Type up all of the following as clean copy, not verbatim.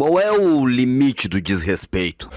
Qual é o limite do desrespeito?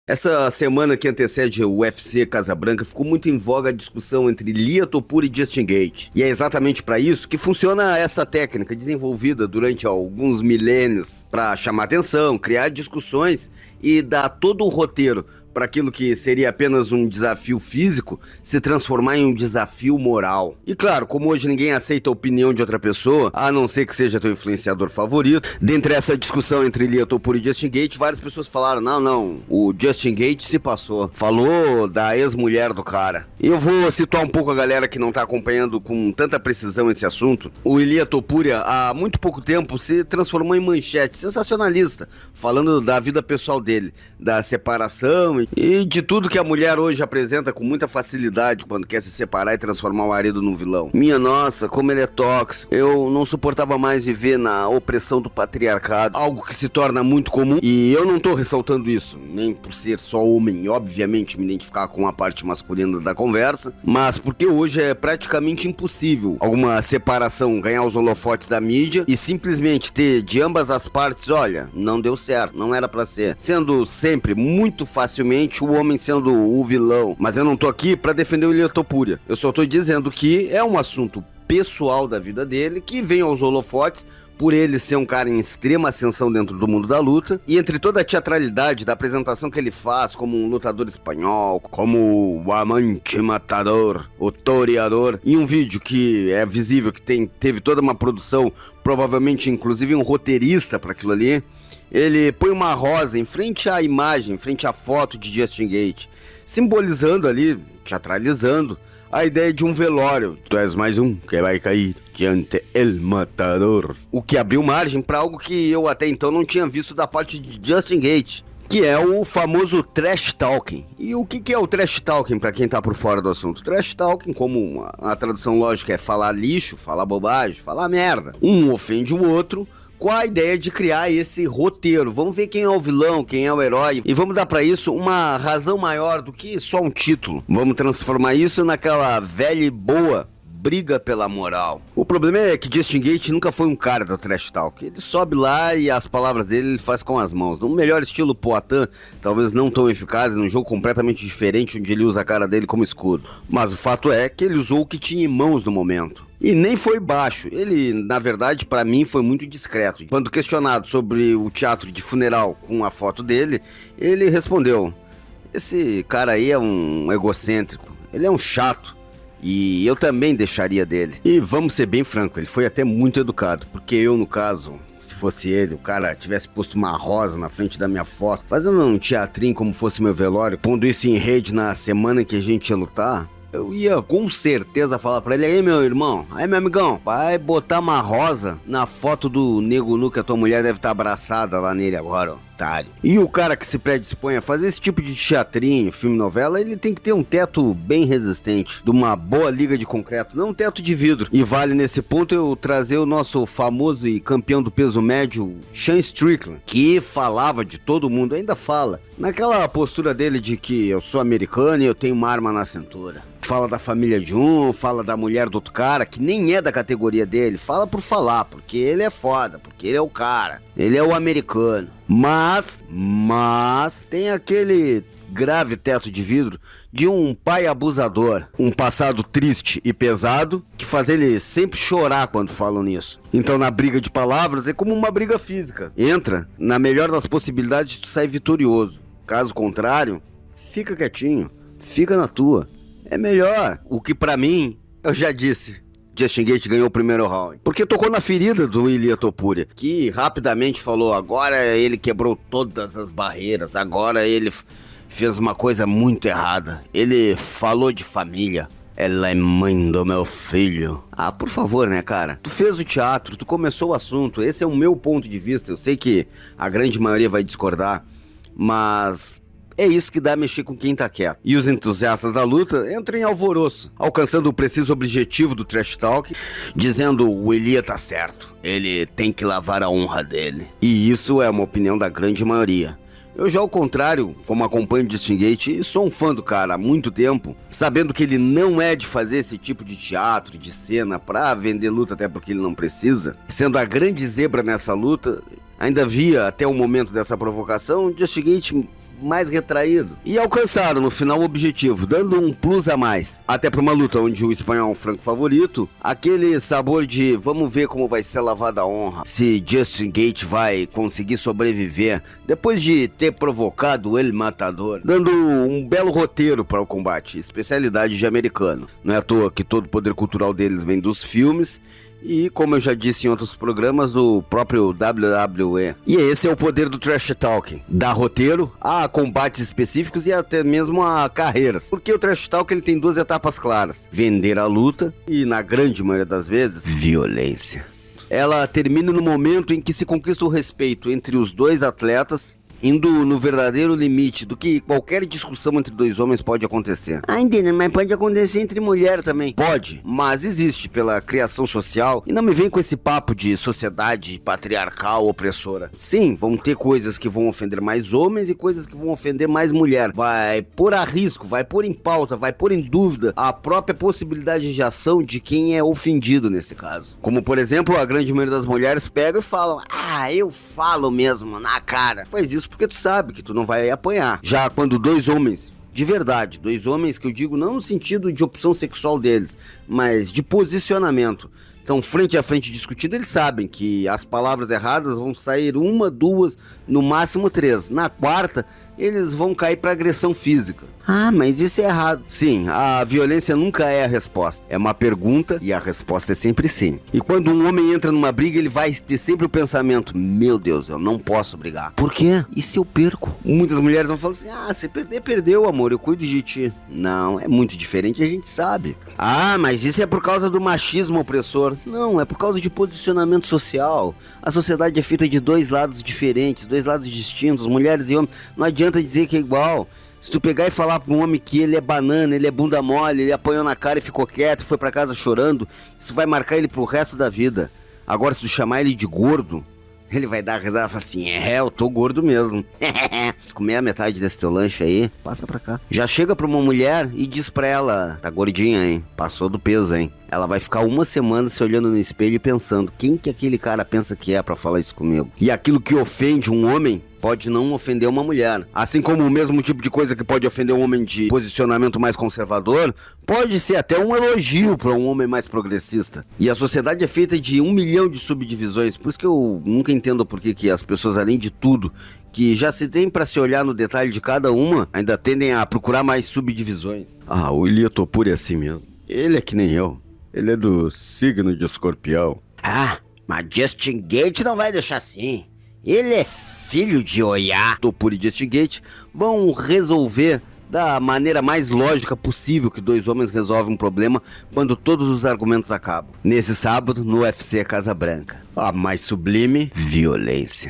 Essa semana que antecede o UFC Casa Branca ficou muito em voga a discussão entre Ilia Topuria e Justin Gaethje. E é exatamente para isso que funciona essa técnica desenvolvida durante alguns milênios para chamar atenção, criar discussões e dar todo o roteiro para aquilo que seria apenas um desafio físico se transformar em um desafio moral. E claro, como hoje ninguém aceita a opinião de outra pessoa, a não ser que seja teu influenciador favorito, dentre essa discussão entre Ilia Topuria e Justin Gaethje, várias pessoas falaram, não, o Justin Gaethje se passou, falou da ex-mulher do cara. E eu vou situar um pouco a galera que não tá acompanhando com tanta precisão esse assunto. O Ilia Topuria, há muito pouco tempo, se transformou em manchete sensacionalista, falando da vida pessoal dele, da separação e de tudo que a mulher hoje apresenta com muita facilidade quando quer se separar e transformar o marido num vilão. Minha nossa, como ele é tóxico. Eu não suportava mais viver na opressão do patriarcado, algo que se torna muito comum. E eu não tô ressaltando isso, nem por ser só homem e obviamente me identificar com a parte masculina da conversa, mas porque hoje é praticamente impossível alguma separação ganhar os holofotes da mídia e simplesmente ter de ambas as partes, olha, não deu certo, não era pra ser. Sendo sempre muito facilmente o homem sendo o vilão. Mas eu não tô aqui pra defender o Ilia Topuria. Eu só tô dizendo que é um assunto pessoal da vida dele que vem aos holofotes por ele ser um cara em extrema ascensão dentro do mundo da luta, e entre toda a teatralidade da apresentação que ele faz como um lutador espanhol, como o amante matador, o toreador, em um vídeo que é visível que teve toda uma produção, provavelmente inclusive um roteirista para aquilo ali, ele põe uma rosa em frente à imagem, em frente à foto de Justin Gaethje, simbolizando ali, teatralizando, a ideia de um velório. Tu és mais um que vai cair diante el matador. O que abriu margem para algo que eu até então não tinha visto da parte de Justin Gaethje, que é o famoso trash talking. E o que é o trash talking para quem tá por fora do assunto? Trash talking, como a tradução lógica é falar lixo, falar bobagem, falar merda. Um ofende o outro, com a ideia de criar esse roteiro. Vamos ver quem é o vilão, quem é o herói, e vamos dar pra isso uma razão maior do que só um título. Vamos transformar isso naquela velha e boa briga pela moral. O problema é que Justin Gaethje nunca foi um cara do trash talk. Ele sobe lá e as palavras dele ele faz com as mãos. No melhor estilo Poatan, talvez não tão eficaz, num jogo completamente diferente, onde ele usa a cara dele como escudo. Mas o fato é que ele usou o que tinha em mãos no momento. E nem foi baixo. Ele, na verdade, pra mim, foi muito discreto. Quando questionado sobre o teatro de funeral com a foto dele, ele respondeu: esse cara aí é um egocêntrico, ele é um chato, e eu também deixaria dele. E vamos ser bem franco, ele foi até muito educado, porque eu, no caso, se fosse ele, o cara tivesse posto uma rosa na frente da minha foto, fazendo um teatrinho como fosse meu velório, pondo isso em rede na semana que a gente ia lutar, eu ia com certeza falar pra ele: aí meu irmão, aí meu amigão, vai botar uma rosa na foto do nego nu que a tua mulher deve estar abraçada lá nele agora, otário. E o cara que se predispõe a fazer esse tipo de teatrinho, filme, novela, ele tem que ter um teto bem resistente, de uma boa liga de concreto, não um teto de vidro. E vale nesse ponto eu trazer o nosso famoso e campeão do peso médio, Sean Strickland, que falava de todo mundo, ainda fala, naquela postura dele de que eu sou americano e eu tenho uma arma na cintura. Fala da família de um, fala da mulher do outro cara, que nem é da categoria dele, fala por falar, porque ele é foda, porque ele é o cara, ele é o americano. Mas tem aquele grave teto de vidro de um pai abusador, um passado triste e pesado que faz ele sempre chorar quando falam nisso. Então na briga de palavras é como uma briga física. Entra, na melhor das possibilidades tu sai vitorioso. Caso contrário, fica quietinho, fica na tua. É melhor. O que pra mim, eu já disse, Justin Gaethje ganhou o primeiro round. Porque tocou na ferida do Ilia Topuria, que rapidamente falou: agora ele quebrou todas as barreiras, agora ele fez uma coisa muito errada. Ele falou de família. Ela é mãe do meu filho. Ah, por favor, né, cara? Tu fez o teatro, tu começou o assunto. Esse é o meu ponto de vista. Eu sei que a grande maioria vai discordar, mas é isso que dá a mexer com quem tá quieto. E os entusiastas da luta entram em alvoroço, alcançando o preciso objetivo do trash talk, dizendo: o Ilia tá certo, ele tem que lavar a honra dele. E isso é uma opinião da grande maioria. Eu já ao contrário, como acompanho o Justin Gaethje, sou um fã do cara há muito tempo, sabendo que ele não é de fazer esse tipo de teatro, de cena, pra vender luta até porque ele não precisa. Sendo a grande zebra nessa luta, ainda via até o momento dessa provocação o Justin Gaethje mais retraído. E alcançaram no final o objetivo, dando um plus a mais. Até para uma luta onde o espanhol é um franco favorito, aquele sabor de vamos ver como vai ser lavada a honra, se Justin Gaethje vai conseguir sobreviver depois de ter provocado ele matador, dando um belo roteiro para o combate, especialidade de americano. Não é à toa que todo o poder cultural deles vem dos filmes e, como eu já disse em outros programas, do próprio WWE. E esse é o poder do Trash Talking. Dá roteiro a combates específicos e até mesmo a carreiras. Porque o Trash Talk ele tem duas etapas claras. Vender a luta e, na grande maioria das vezes, violência. Ela termina no momento em que se conquista o respeito entre os dois atletas, indo no verdadeiro limite do que qualquer discussão entre dois homens pode acontecer. Ah, entendeu? Mas pode acontecer entre mulher também. Pode, mas existe pela criação social. E não me vem com esse papo de sociedade patriarcal opressora. Sim, vão ter coisas que vão ofender mais homens e coisas que vão ofender mais mulher. Vai pôr a risco, vai pôr em pauta, vai pôr em dúvida a própria possibilidade de ação de quem é ofendido nesse caso. Como, por exemplo, a grande maioria das mulheres pegam e falam: ah, eu falo mesmo na cara. Faz isso porque tu sabe que tu não vai apanhar. Já quando dois homens, de verdade, dois homens que eu digo não no sentido de opção sexual deles, mas de posicionamento, estão frente a frente discutindo, eles sabem que as palavras erradas vão sair uma, duas, no máximo três. Na quarta, eles vão cair para agressão física. Ah, mas isso é errado. Sim, a violência nunca é a resposta. É uma pergunta e a resposta é sempre sim. E quando um homem entra numa briga, ele vai ter sempre o pensamento: meu Deus, eu não posso brigar. Por quê? E se eu perco? Muitas mulheres vão falar assim: ah, se perder, perdeu, amor, eu cuido de ti. Não, é muito diferente, a gente sabe. Ah, mas isso é por causa do machismo opressor. Não, é por causa de posicionamento social. A sociedade é feita de dois lados diferentes, dois lados distintos, mulheres e homens. Não adianta dizer que é igual. Se tu pegar e falar pra um homem que ele é banana, ele é bunda mole, ele apanhou na cara e ficou quieto, foi pra casa chorando, isso vai marcar ele pro resto da vida. Agora, se tu chamar ele de gordo, ele vai dar risada e falar assim: eu tô gordo mesmo. Se comer a metade desse teu lanche aí, passa pra cá. Já chega pra uma mulher e diz pra ela: tá gordinha, hein? Passou do peso, hein? Ela vai ficar uma semana se olhando no espelho e pensando: quem que aquele cara pensa que é pra falar isso comigo? E aquilo que ofende um homem pode não ofender uma mulher. Assim como o mesmo tipo de coisa que pode ofender um homem de posicionamento mais conservador, pode ser até um elogio para um homem mais progressista. E a sociedade é feita de 1 milhão de subdivisões. Por isso que eu nunca entendo por que as pessoas, além de tudo que já se tem para se olhar no detalhe de cada uma, ainda tendem a procurar mais subdivisões. Ah, o Ilia Topuria é assim mesmo. Ele é que nem eu. Ele é do signo de Escorpião. Ah, mas Justin Gaethje não vai deixar assim. Ele é filho de Oiá. Topuria e Justin Gaethje vão resolver da maneira mais lógica possível que dois homens resolvem um problema quando todos os argumentos acabam. Nesse sábado, no UFC Casa Branca. A mais sublime violência.